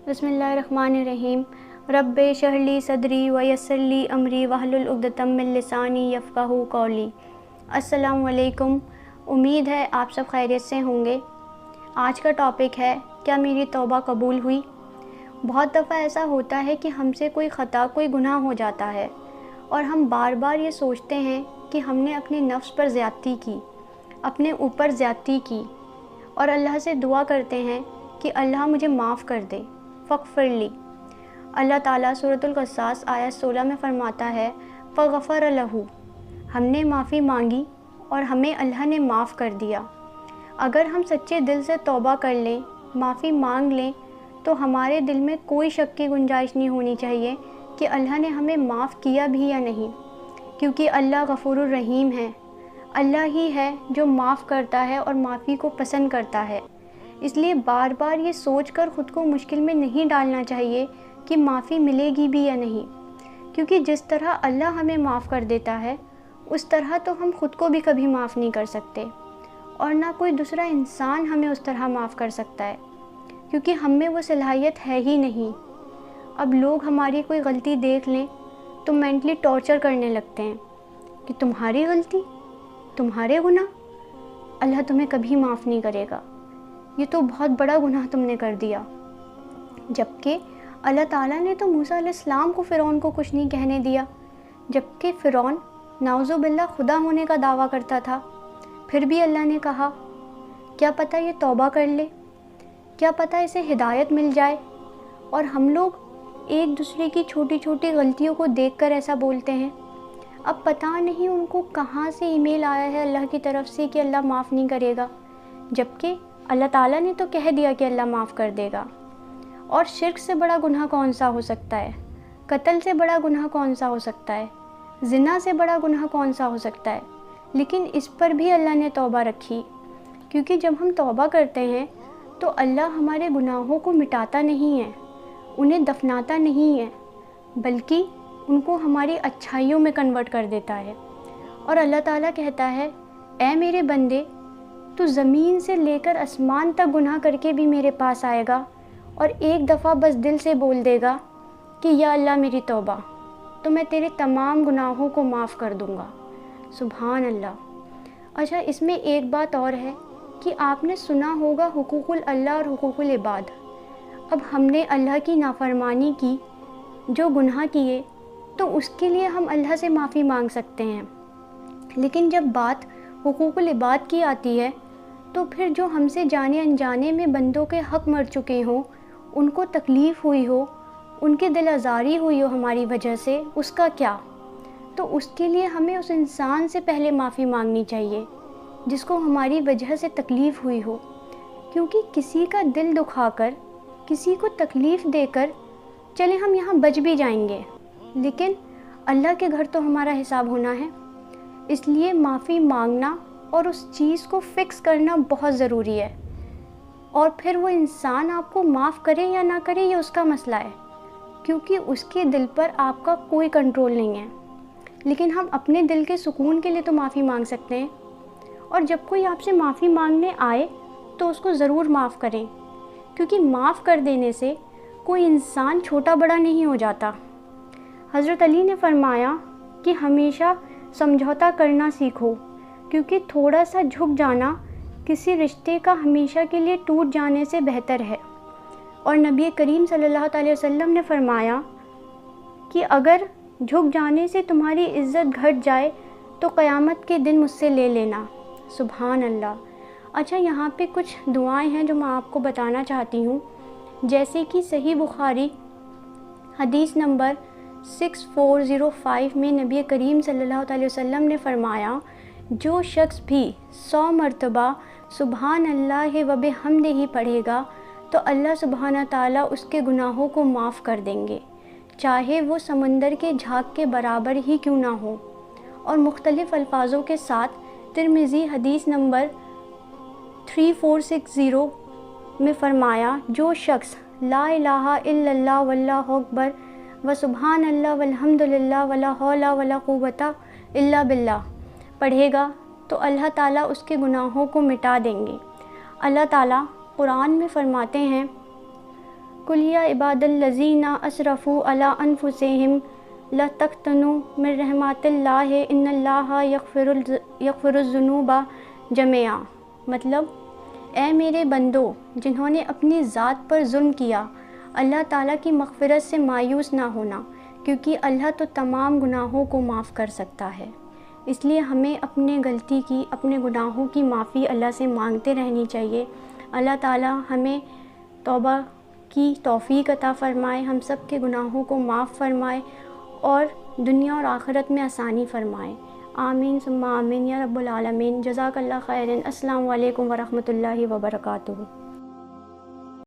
بسم اللہ الرحمن الرحیم۔ رب اشرح لی صدری ویسر لی امری واحلل عقدۃ من لسانی یفقہوا قولی۔ السلام علیکم، امید ہے آپ سب خیریت سے ہوں گے۔ آج کا ٹاپک ہے کیا میری توبہ قبول ہوئی؟ بہت دفعہ ایسا ہوتا ہے کہ ہم سے کوئی خطا، کوئی گناہ ہو جاتا ہے اور ہم بار بار یہ سوچتے ہیں کہ ہم نے اپنے نفس پر زیادتی کی، اپنے اوپر زیادتی کی، اور اللہ سے دعا کرتے ہیں کہ اللہ مجھے معاف کر دے، فاغفر لی۔ اللہ تعالیٰ سورۃ القصص آیت 16 میں فرماتا ہے فغفر لہ، ہم نے معافی مانگی اور ہمیں اللہ نے معاف کر دیا۔ اگر ہم سچے دل سے توبہ کر لیں، معافی مانگ لیں، تو ہمارے دل میں کوئی شک کی گنجائش نہیں ہونی چاہیے کہ اللہ نے ہمیں معاف کیا بھی یا نہیں، کیونکہ اللہ غفور الرحیم ہے۔ اللہ ہی ہے جو معاف کرتا ہے اور معافی کو پسند کرتا ہے۔ اس لیے بار بار یہ سوچ کر خود کو مشکل میں نہیں ڈالنا چاہیے کہ معافی ملے گی بھی یا نہیں، کیونکہ جس طرح اللہ ہمیں معاف کر دیتا ہے اس طرح تو ہم خود کو بھی کبھی معاف نہیں کر سکتے، اور نہ کوئی دوسرا انسان ہمیں اس طرح معاف کر سکتا ہے، کیونکہ ہم میں وہ صلاحیت ہے ہی نہیں۔ اب لوگ ہماری کوئی غلطی دیکھ لیں تو مینٹلی ٹارچر کرنے لگتے ہیں کہ تمہاری غلطی، تمہارے گناہ، اللہ تمہیں کبھی معاف نہیں کرے گا، یہ تو بہت بڑا گناہ تم نے کر دیا۔ جبکہ اللہ تعالیٰ نے تو موسیٰ علیہ السلام کو فرعون کو کچھ نہیں کہنے دیا، جبکہ فرعون نعوذ باللہ خدا ہونے کا دعویٰ کرتا تھا، پھر بھی اللہ نے کہا کیا پتہ یہ توبہ کر لے، کیا پتہ اسے ہدایت مل جائے۔ اور ہم لوگ ایک دوسرے کی چھوٹی چھوٹی غلطیوں کو دیکھ کر ایسا بولتے ہیں۔ اب پتہ نہیں ان کو کہاں سے ای میل آیا ہے اللہ کی طرف سے کہ اللہ معاف نہیں کرے گا، جبکہ اللہ تعالیٰ نے تو کہہ دیا کہ اللہ معاف کر دے گا۔ اور شرک سے بڑا گناہ کون سا ہو سکتا ہے؟ قتل سے بڑا گناہ کون سا ہو سکتا ہے؟ زنا سے بڑا گناہ کون سا ہو سکتا ہے؟ لیکن اس پر بھی اللہ نے توبہ رکھی، کیونکہ جب ہم توبہ کرتے ہیں تو اللہ ہمارے گناہوں کو مٹاتا نہیں ہے، انہیں دفناتا نہیں ہے، بلکہ ان کو ہماری اچھائیوں میں کنورٹ کر دیتا ہے۔ اور اللہ تعالیٰ کہتا ہے اے میرے بندے، تو زمین سے لے کر آسمان تک گناہ کر کے بھی میرے پاس آئے گا اور ایک دفعہ بس دل سے بول دے گا کہ یا اللہ میری توبہ، تو میں تیرے تمام گناہوں کو معاف کر دوں گا۔ سبحان اللہ۔ اچھا، اس میں ایک بات اور ہے کہ آپ نے سنا ہوگا حقوق اللہ اور حقوق العباد۔ اب ہم نے اللہ کی نافرمانی کی، جو گناہ کیے، تو اس کے لیے ہم اللہ سے معافی مانگ سکتے ہیں، لیکن جب بات حقوق العباد کی آتی ہے تو پھر جو ہم سے جانے انجانے میں بندوں کے حق مر چکے ہوں، ان کو تکلیف ہوئی ہو، ان کے دل آزاری ہوئی ہو ہماری وجہ سے، اس کا کیا؟ تو اس کے لیے ہمیں اس انسان سے پہلے معافی مانگنی چاہیے جس کو ہماری وجہ سے تکلیف ہوئی ہو، کیونکہ کسی کا دل دکھا کر، کسی کو تکلیف دے کر چلے ہم یہاں بچ بھی جائیں گے، لیکن اللہ کے گھر تو ہمارا حساب ہونا ہے۔ اس لیے معافی مانگنا اور اس چیز کو فکس کرنا بہت ضروری ہے، اور پھر وہ انسان آپ کو معاف کرے یا نہ کرے یہ اس کا مسئلہ ہے، کیونکہ اس کے دل پر آپ کا کوئی کنٹرول نہیں ہے۔ لیکن ہم اپنے دل کے سکون کے لیے تو معافی مانگ سکتے ہیں، اور جب کوئی آپ سے معافی مانگنے آئے تو اس کو ضرور معاف کریں، کیونکہ معاف کر دینے سے کوئی انسان چھوٹا بڑا نہیں ہو جاتا۔ حضرت علی نے فرمایا کہ ہمیشہ سمجھوتا کرنا سیکھو، کیونکہ تھوڑا سا جھک جانا کسی رشتے کا ہمیشہ کے لیے ٹوٹ جانے سے بہتر ہے۔ اور نبی کریم صلی اللہ علیہ وسلم نے فرمایا کہ اگر جھک جانے سے تمہاری عزت گھٹ جائے تو قیامت کے دن مجھ سے لے لینا۔ سبحان اللہ۔ اچھا، یہاں پہ کچھ دعائیں ہیں جو میں آپ کو بتانا چاہتی ہوں، جیسے کہ صحیح بخاری حدیث نمبر 6405 میں نبی کریم صلی اللہ علیہ وسلم نے فرمایا جو شخص بھی 100 مرتبہ سبحان اللہ و بحمدہ پڑھے گا تو اللہ سبحانہ تعالیٰ اس کے گناہوں کو معاف کر دیں گے، چاہے وہ سمندر کے جھاگ کے برابر ہی کیوں نہ ہو۔ اور مختلف الفاظوں کے ساتھ ترمذی حدیث نمبر 3460 میں فرمایا جو شخص لا الہ الا اللہ واللہ اکبر و سبحان اللہ والحمد للہ ولا حول ولا قوت الا باللہ پڑھے گا تو اللہ تعالیٰ اس کے گناہوں کو مٹا دیں گے۔ اللہ تعالیٰ قرآن میں فرماتے ہیں قل یا عباد الذین اسرفوا علی انفسہم لا تقنطوا من رحمت اللہ ان اللہ یغفر الذنوب جميعا۔ مطلب، اے میرے بندو جنہوں نے اپنی ذات پر ظلم کیا، اللہ تعالیٰ کی مغفرت سے مایوس نہ ہونا، کیونکہ اللہ تو تمام گناہوں کو معاف کر سکتا ہے۔ اس لیے ہمیں اپنے غلطی کی، اپنے گناہوں کی معافی اللہ سے مانگتے رہنی چاہیے۔ اللہ تعالیٰ ہمیں توبہ کی توفیق عطا فرمائے، ہم سب کے گناہوں کو معاف فرمائے اور دنیا اور آخرت میں آسانی فرمائے۔ آمین ثم آمین یا رب العالمین۔ جزاک اللہ خیرن۔ السلام علیکم ورحمۃ اللہ وبرکاتہ۔